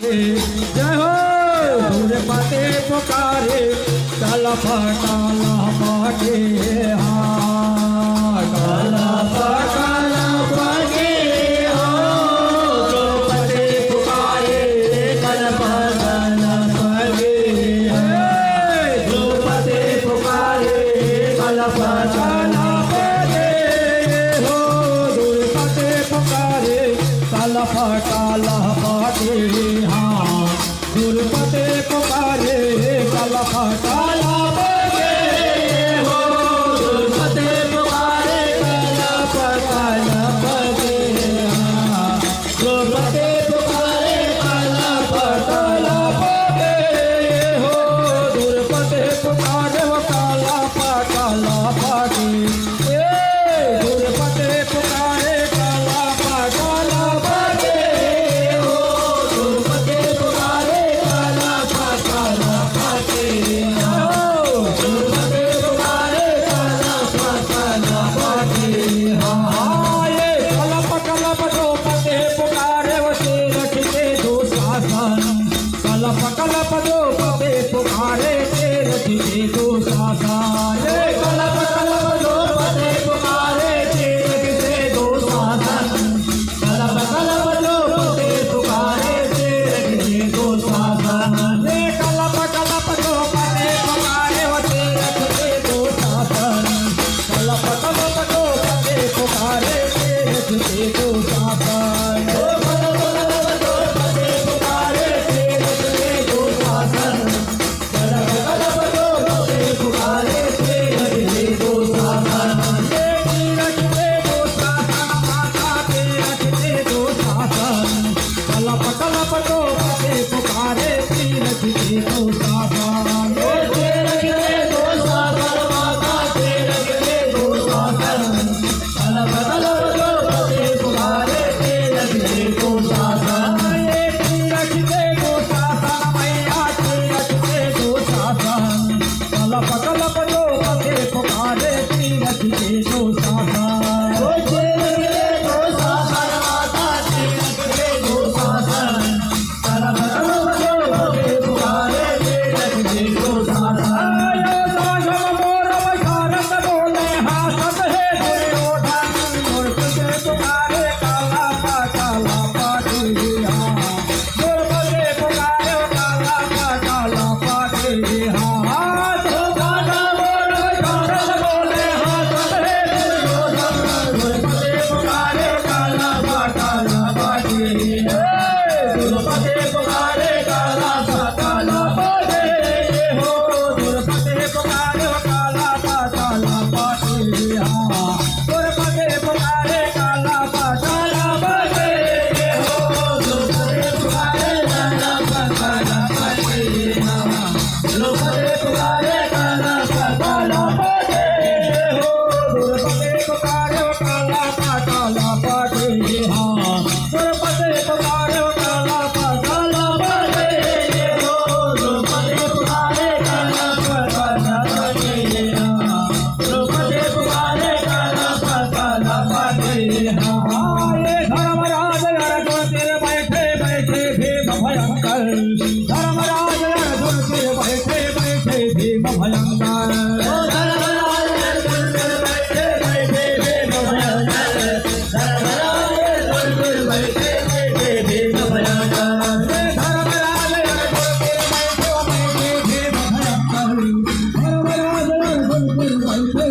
जय हो दूर पाते पुकारे काला काला पाटे हाँ काला पाटे हो द्रौपदी पुकारे काला पाटे द्रौपदी पुकारे काला पाटे हो दूर पाते पुकारे काला पाटे हाँ दुर्पते पुकारे काला काला पाटे हो दुर्पते पुकारे काला पाटे हाँ दुर्पते पुकारे काला पाटे हो दुर्पते पुकारे काला पाटे दुर्पते पुकारे काला पाटे हो दुर्पते पुकारे काला पाटे हो दुर्पते पुकारे काला पाटे हाँ ये कलप कलप द्रौपदी पुकारे वसे रखते दो शासन कलप कलप द्रौपदी पुकारे ते रखते दो शासन ये कलप कलप द्रौपदी पुकारे ते रखते दो शासन कलप कलप द्रौपदी पुकारे ते रखते दो शासन ये कलप कलप द्रौपदी पुकारे वसे रखते दो शासन कलप कलप द्रौपदी पुकारे ते रखते दो शासन कलप कलप द्रौपदी पुकारे ते रखते दो शासन कलप कलप द्रौपदी पुकारे ते रखते दो शासन रखते दो शासन माता ते रखते दो शासन कलप कलप द्रौपदी पुकारे ते रखते दो शासन रखते दो शासन माता ते रखते दो शासन कलप कलप द्रौपदी पुकारे ते रखते दो शासन रखते दो शासन मैया ते रखते दो शासन कलप कलप द्रौपदी पुकारे ते रखते दो शासन रखते दो शासन माता ते रखते दो शासन कलप कलप द्रौपदी पुकारे ते रखते दो शासन मोर भारत बोले हाथ है दुर्योधन दुर्पदे पुकारे काला पाटे हाँ दुर्पदे पुकारे काला पाटे हाँ दुर्गाना मोर भारत बोले हाथ है दुर्योधन दुर्पदे पुकारे काला पाटे दुर्पदे पुकारे काला पाटे हो दुर्पदे पुकारे काला पाटे हाँ दुर्पदे पुकारे काला पाटे हो दुर्पदे पुकारे काला पाटे हाँ दुर्पदे पुकारे काला पाटे हो दुर्पदे पुकारे काला पाटे हाँ दुर्पदे पुकारे काला पाटे हो दुर्पदे पुकारे काला पाटे हाँ द्रौपदी पुकारे काला पाटे हाँ ये धर्मराज अर्जुन सिर बैठे बैठे भीम भयंकर धर्मराज अर्जुन सिर बैठे बैठे भीम भयंकर धर्मराज अर्जुन सिर बैठे बैठे भीम भयंकर धर्मराज अर्जुन सिर बैठे बैठे भीम भयंकर धर्मराज अर्जुन सिर बैठे बैठे भीम भयंकर धर्मराज अर्जुन सिर बैठे